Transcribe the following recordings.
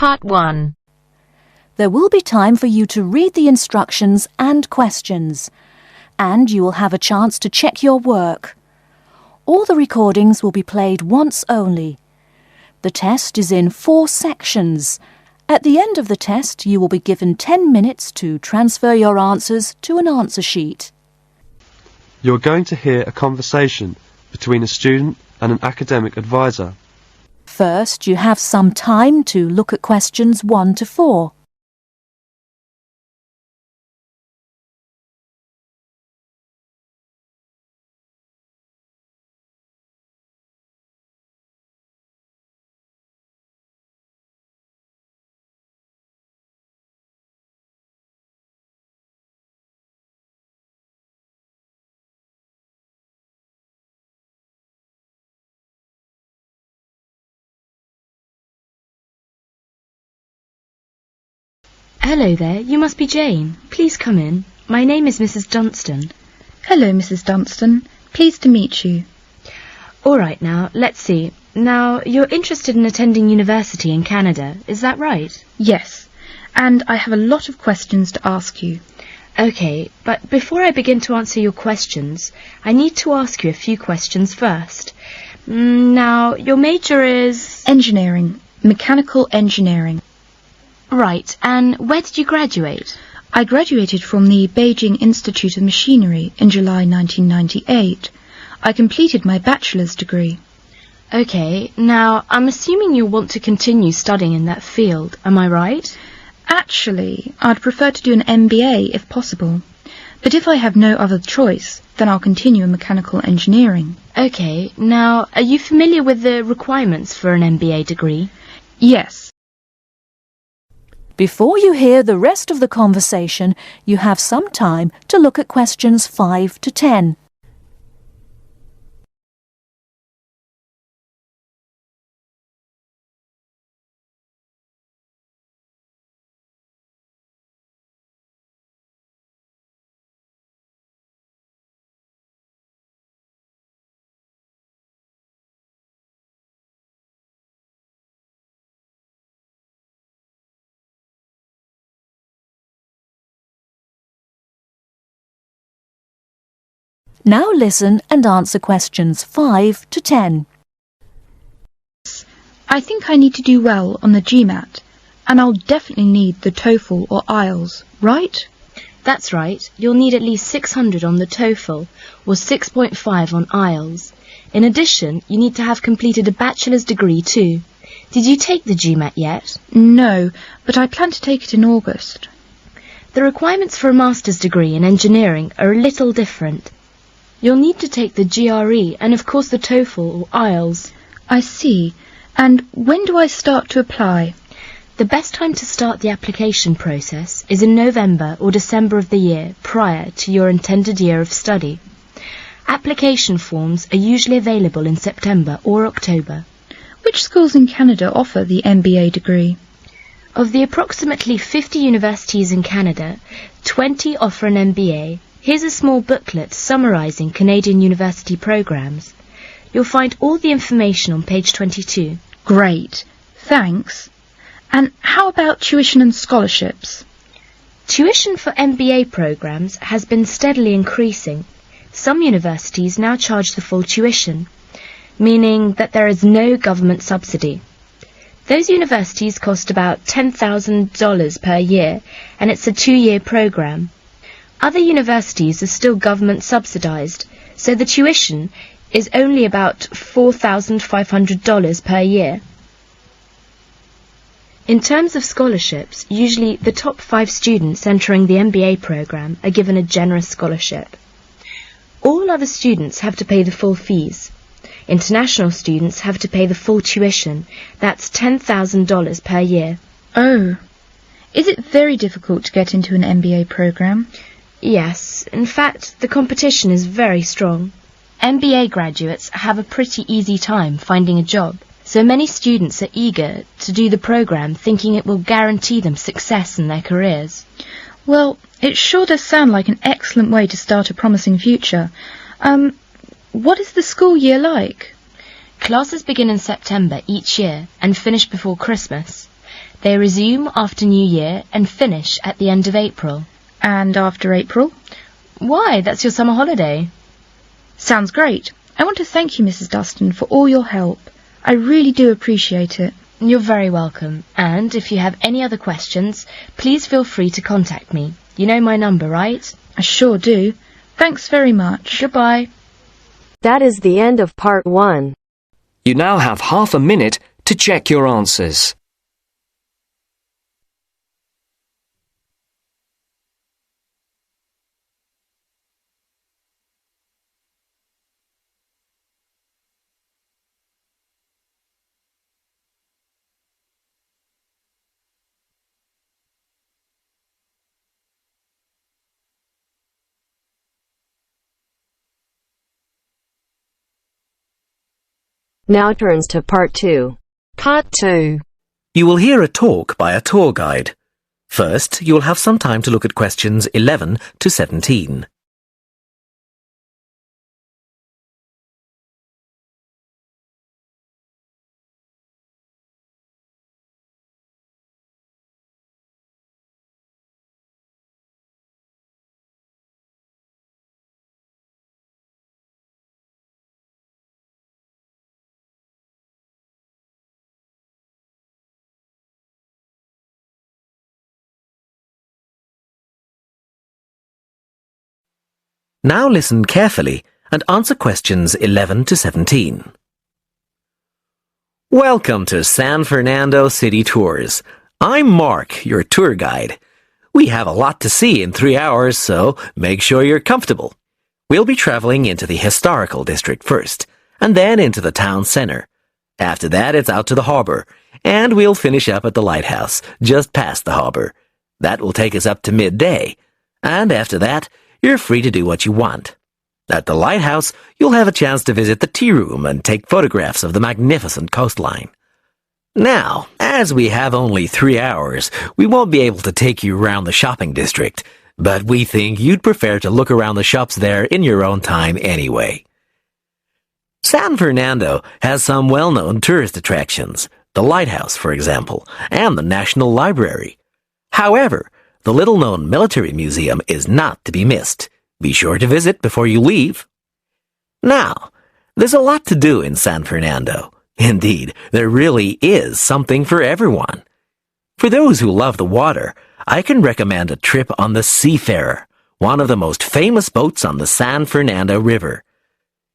Part 1. There will be time for you to read the instructions and questions, and you will have a chance to check your work. All the recordings will be played once only. The test is in 4 sections. At the end of the test, you will be given 10 minutes to transfer your answers to an answer sheet. You're going to hear a conversation between a student and an academic advisor. First, you have some time to look at questions 1 to 4. Hello there, you must be Jane. Please come in. My name is Mrs. Dunstan. Hello, Mrs. Dunstan. Pleased to meet you. All right, now, let's see. Now, you're interested in attending university in Canada, is that right? Yes, and I have a lot of questions to ask you. Okay, but before I begin to answer your questions, I need to ask you a few questions first. Now, your major is... Engineering. Mechanical engineering. Right, and where did you graduate? I graduated from the Beijing Institute of Machinery in July 1998. I completed my bachelor's degree. Okay, now, I'm assuming you'll want to continue studying in that field, am I right? Actually, I'd prefer to do an MBA if possible. But if I have no other choice, then I'll continue in mechanical engineering. Okay, now, are you familiar with the requirements for an MBA degree? Yes. Before you hear the rest of the conversation, you have some time to look at questions 5 to 10. Now listen and answer questions 5 to 10. I think I need to do well on the GMAT, and I'll definitely need the TOEFL or Ielts, right? That's right. You'll need at least 600 on the TOEFL or 6.5 on Ielts. In addition, you need to have completed a bachelor's degree too. Did you take the GMAT yet? No, but I plan to take it in August. The requirements for a master's degree in engineering are a little different. You'll need to take the GRE and of course the TOEFL or Ielts. I see. And when do I start to apply? The best time to start the application process is in November or December of the year prior to your intended year of study. Application forms are usually available in September or October. Which schools in Canada offer the MBA degree? Of the approximately 50 universities in Canada, 20 offer an MBA. Here's a small booklet summarising Canadian university programmes. You'll find all the information on page 22. Great, thanks. And how about tuition and scholarships? Tuition for MBA programmes has been steadily increasing. Some universities now charge the full tuition, meaning that there is no government subsidy. Those universities cost about $10,000 per year, and it's a 2-year programme. Other universities are still government subsidised, so the tuition is only about $4,500 per year. In terms of scholarships, usually the top 5 students entering the MBA programme are given a generous scholarship. All other students have to pay the full fees. International students have to pay the full tuition. That's $10,000 per year. Oh, is it very difficult to get into an MBA programme? Yes, in fact, the competition is very strong. MBA graduates have a pretty easy time finding a job, so many students are eager to do the programme thinking it will guarantee them success in their careers. Well, it sure does sound like an excellent way to start a promising future. What is the school year like? Classes begin in September each year and finish before Christmas. They resume after New Year and finish at the end of April. And after April? Why, that's your summer holiday. Sounds great. I want to thank you, Mrs. Dustin, for all your help. I really do appreciate it. You're very welcome, and if you have any other questions, please feel free to contact me. You know my number, right? I sure do. Thanks very much. Goodbye. That is the end of part 1. You now have half a minute to check your answers. Now turns to part 2. Part 2. You will hear a talk by a tour guide. First, you will have some time to look at questions 11 to 17. Now listen carefully and answer questions 11 to 17. Welcome to San Fernando City Tours. I'm Mark, your tour guide. We have a lot to see in 3 hours, so make sure you're comfortable. We'll be traveling into the historical district first, and then into the town center. After that, it's out to the harbor, and we'll finish up at the lighthouse, just past the harbor. That will take us up to midday, and after that, you're free to do what you want. At the lighthouse, you'll have a chance to visit the tea room and take photographs of the magnificent coastline. Now, as we have only 3 hours, we won't be able to take you around the shopping district, but we think you'd prefer to look around the shops there in your own time anyway. San Fernando has some well-known tourist attractions, the lighthouse, for example, and the National Library. However, the little-known military museum is not to be missed. Be sure to visit before you leave. Now, there's a lot to do in San Fernando. Indeed, there really is something for everyone. For those who love the water, I can recommend a trip on the Seafarer, one of the most famous boats on the San Fernando River.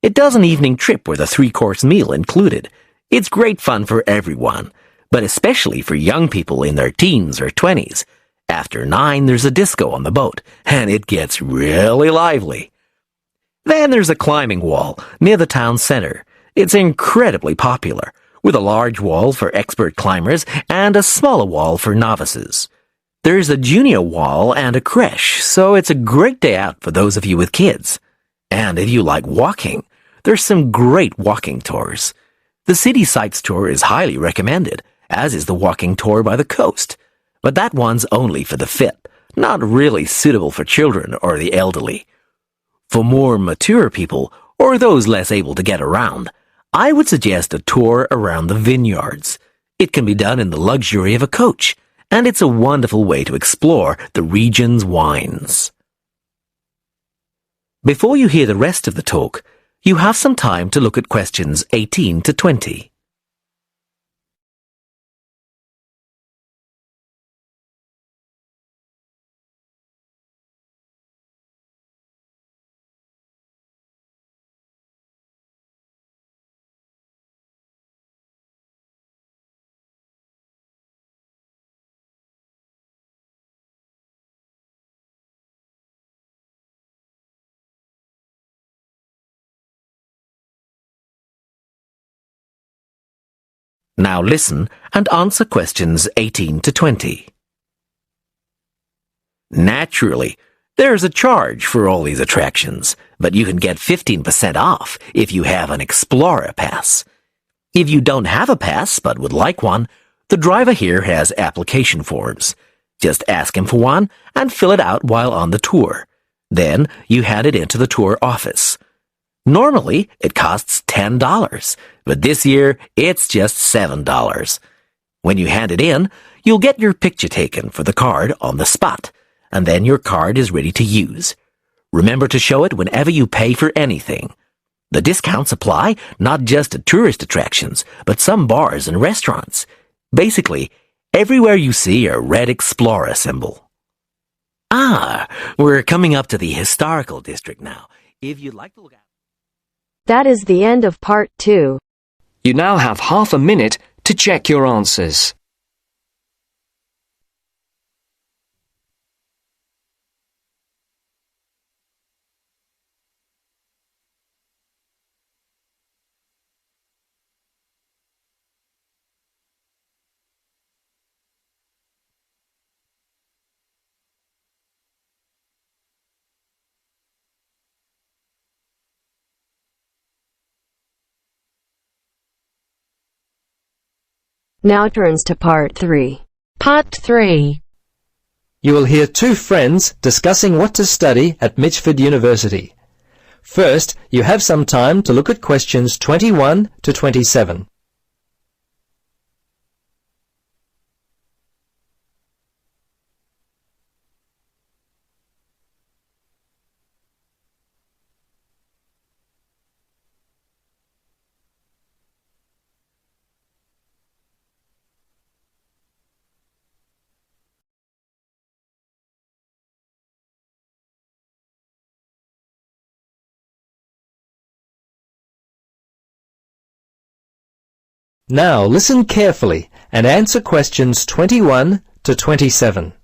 It does an evening trip with a 3-course meal included. It's great fun for everyone, but especially for young people in their teens or 20s. After 9, there's a disco on the boat, and it gets really lively. Then there's a climbing wall near the town center. It's incredibly popular, with a large wall for expert climbers and a smaller wall for novices. There's a junior wall and a creche, so it's a great day out for those of you with kids. And if you like walking, there's some great walking tours. The City Sights tour is highly recommended, as is the walking tour by the coast. But that one's only for the fit, not really suitable for children or the elderly. For more mature people, or those less able to get around, I would suggest a tour around the vineyards. It can be done in the luxury of a coach, and it's a wonderful way to explore the region's wines. Before you hear the rest of the talk, you have some time to look at questions 18 to 20. Now listen and answer questions 18 to 20. Naturally, there's a charge for all these attractions, but you can get 15% off if you have an Explorer Pass. If you don't have a pass but would like one, the driver here has application forms. Just ask him for one and fill it out while on the tour. Then you hand it into the tour office. Normally, it costs $10, but this year, it's just $7. When you hand it in, You'll get your picture taken for the card on the spot, and then your card is ready to use. Remember to show it whenever you pay for anything. The discounts apply not just to tourist attractions, but some bars and restaurants. Basically, everywhere you see a red Explorer symbol. Ah, we're coming up to the historical district now. If you'd like to look at... That is the end of part 2. You now have half a minute to check your answers. Now turns to part 3. Part 3. You will hear two friends discussing what to study at Mitchford University. First, you have some time to look at questions 21 to 27. Now listen carefully and answer questions 21 to 27.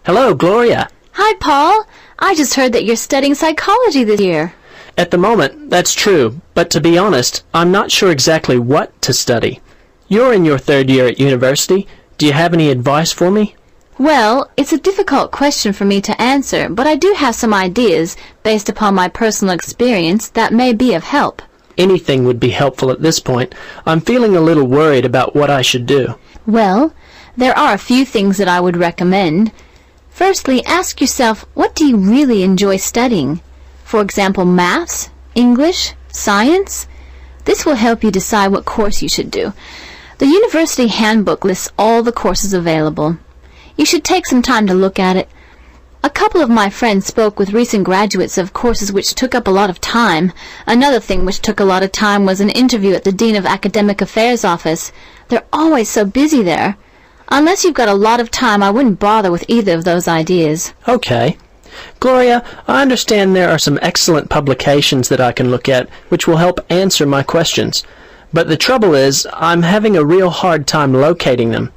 Hello, Gloria. Hi, Paul. I just heard that you're studying psychology this year. At the moment, that's true, but to be honest, I'm not sure exactly what to study. You're in your third year at university. Do you have any advice for me? Well, it's a difficult question for me to answer, but I do have some ideas, based upon my personal experience, that may be of help. Anything would be helpful at this point. I'm feeling a little worried about what I should do. Well, there are a few things that I would recommend. Firstly, ask yourself, what do you really enjoy studying? For example, maths, English, science? This will help you decide what course you should do. The university handbook lists all the courses available. You should take some time to look at it. A couple of my friends spoke with recent graduates of courses which took up a lot of time. Another thing which took a lot of time was an interview at the Dean of Academic Affairs office. They're always so busy there. Unless you've got a lot of time, I wouldn't bother with either of those ideas. Okay. Gloria, I understand there are some excellent publications that I can look at which will help answer my questions. But the trouble is, I'm having a real hard time locating them.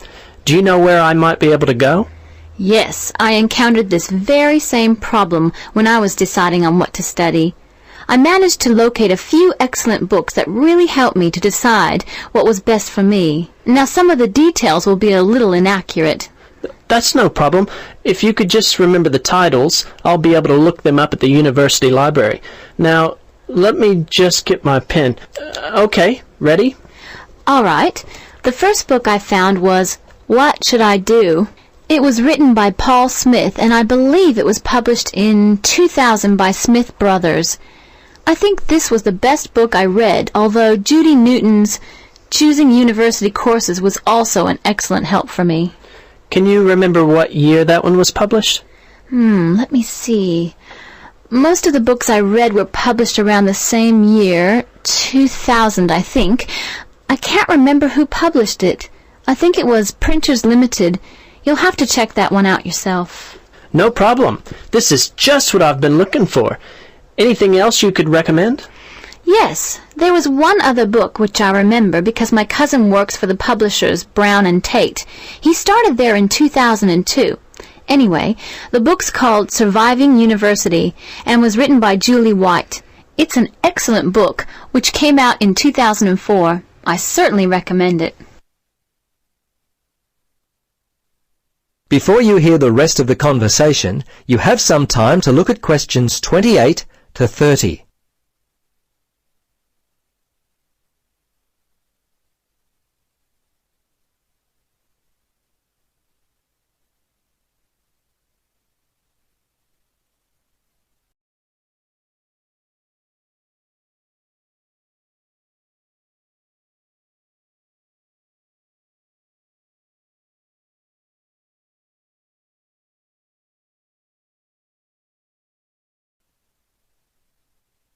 Do you know where I might be able to go? Yes, I encountered this very same problem when I was deciding on what to study. I managed to locate a few excellent books that really helped me to decide what was best for me. Now, some of the details will be a little inaccurate. That's no problem. If you could just remember the titles, I'll be able to look them up at the university library. Now, let me just get my pen. Okay, ready? All right. The first book I found was What Should I Do? It was written by Paul Smith, and I believe it was published in 2000 by Smith Brothers. I think this was the best book I read, although Judy Newton's Choosing University Courses was also an excellent help for me. Can you remember what year that one was published? Let me see. Most of the books I read were published around the same year, 2000, I think. I can't remember who published it. I think it was Printers Limited. You'll have to check that one out yourself. No problem. This is just what I've been looking for. Anything else you could recommend? Yes, there was one other book which I remember because my cousin works for the publishers Brown and Tate. He started there in 2002. Anyway, the book's called Surviving University and was written by Julie White. It's an excellent book which came out in 2004. I certainly recommend it. Before you hear the rest of the conversation, you have some time to look at questions 28 to 30.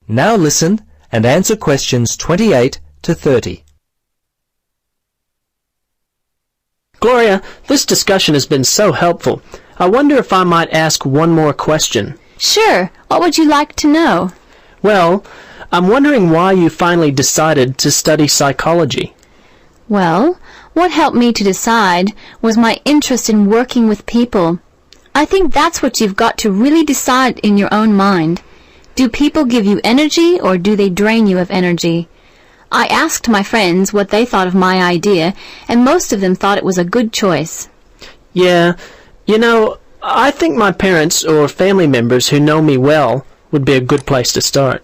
Now listen and answer questions 28 to 30. Gloria, this discussion has been so helpful. I wonder if I might ask one more question. Sure. What would you like to know? Well, I'm wondering why you finally decided to study psychology. Well, what helped me to decide was my interest in working with people. I think that's what you've got to really decide in your own mind. Do people give you energy or do they drain you of energy? I asked my friends what they thought of my idea, and most of them thought it was a good choice. Yeah, you know, I think my parents or family members who know me well would be a good place to start.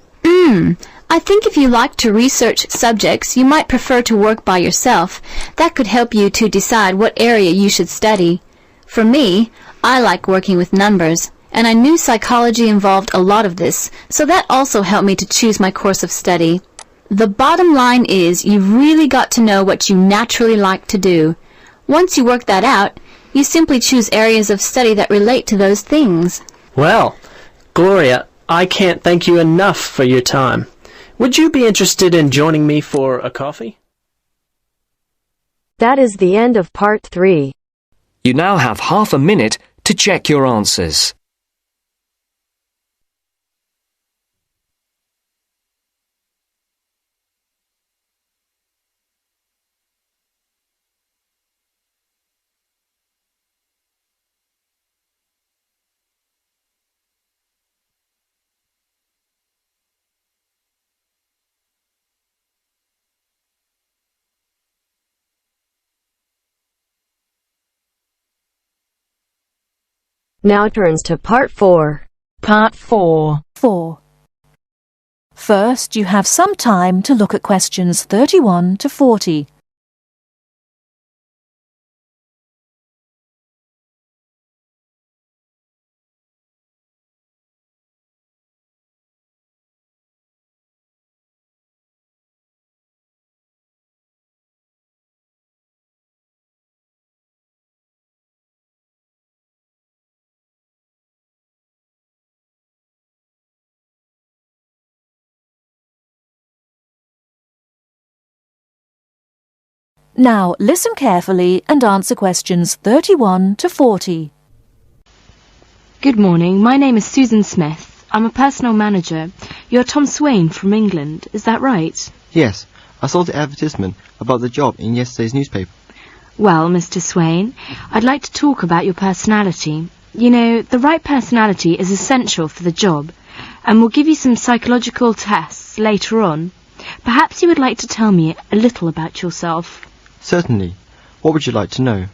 I think if you like to research subjects, you might prefer to work by yourself. That could help you to decide what area you should study. For me, I like working with numbers, and I knew psychology involved a lot of this, so that also helped me to choose my course of study. The bottom line is you've really got to know what you naturally like to do. Once you work that out, you simply choose areas of study that relate to those things. Well, Gloria, I can't thank you enough for your time. Would you be interested in joining me for a coffee? That is the end of part 3. You now have half a minute to check your answers. Now turns to part 4. Part 4. First, you have some time to look at questions 31 to 40. Now listen carefully and answer questions 31 to 40. Good morning. My name is Susan Smith. I'm a personal manager. You're Tom Swain from England. Is that right? Yes. I saw the advertisement about the job in yesterday's newspaper. Well, Mr. Swain, I'd like to talk about your personality. You know, the right personality is essential for the job, and we'll give you some psychological tests later on. Perhaps you would like to tell me a little about yourself. Certainly. What would you like to know?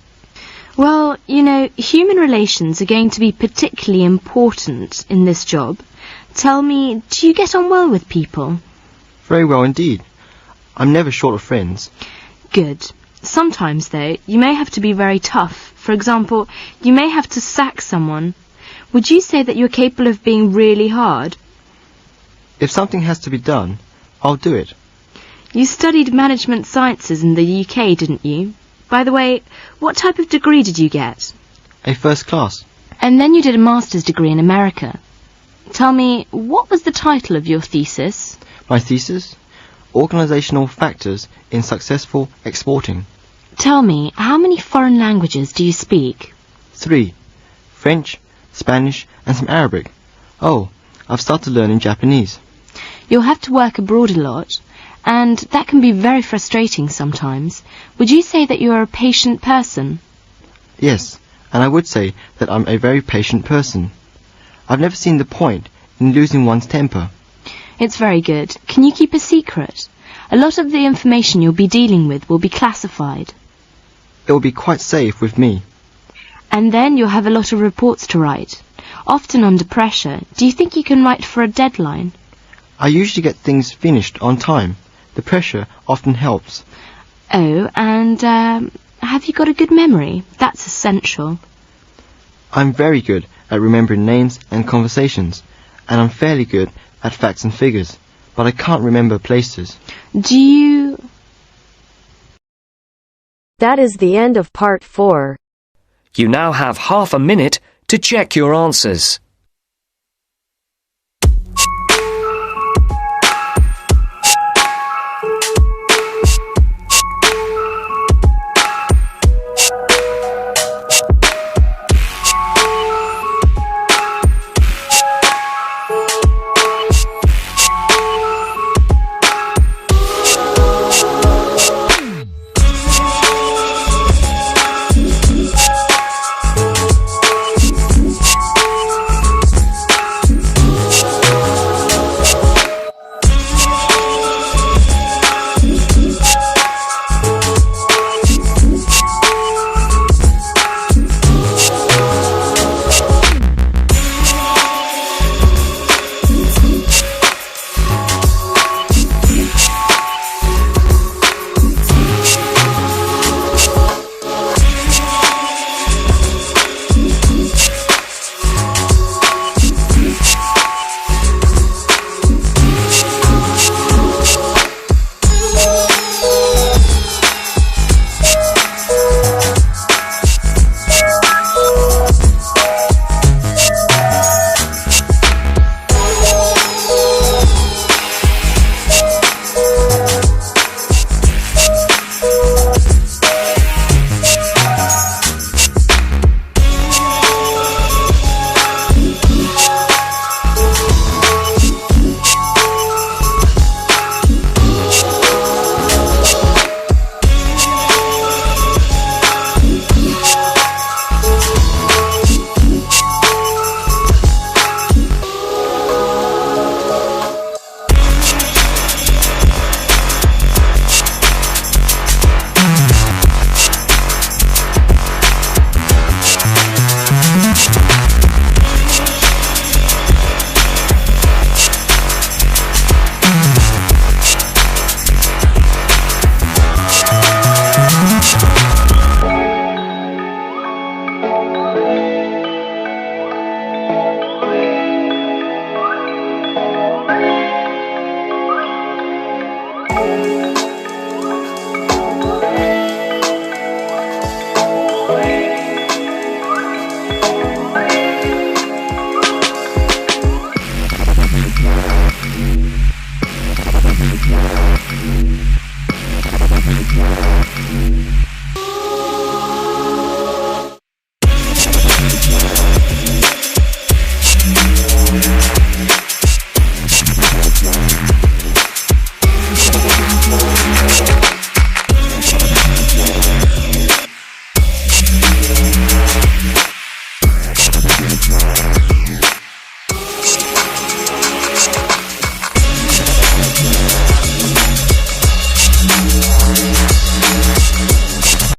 Well, you know, human relations are going to be particularly important in this job. Tell me, do you get on well with people? Very well indeed. I'm never short of friends. Good. Sometimes, though, you may have to be very tough. For example, you may have to sack someone. Would you say that you're capable of being really hard? If something has to be done, I'll do it. You studied management sciences in the UK, didn't you? By the way, what type of degree did you get? A first class. And then you did a master's degree in America. Tell me, what was the title of your thesis? My thesis? Organisational Factors in Successful Exporting. Tell me, how many foreign languages do you speak? 3. French, Spanish and some Arabic. Oh, I've started learning Japanese. You'll have to work abroad a lot, and that can be very frustrating sometimes. Would you say that you are a patient person? Yes, and I would say that I'm a very patient person. I've never seen the point in losing one's temper. It's very good. Can you keep a secret? A lot of the information you'll be dealing with will be classified. It will be quite safe with me. And then you'll have a lot of reports to write. Often under pressure. Do you think you can write for a deadline? I usually get things finished on time. The pressure often helps. Oh, and have you got a good memory? That's essential. I'm very good at remembering names and conversations, and I'm fairly good at facts and figures, but I can't remember places. Do you... That is the end of part 4. You now have half a minute to check your answers.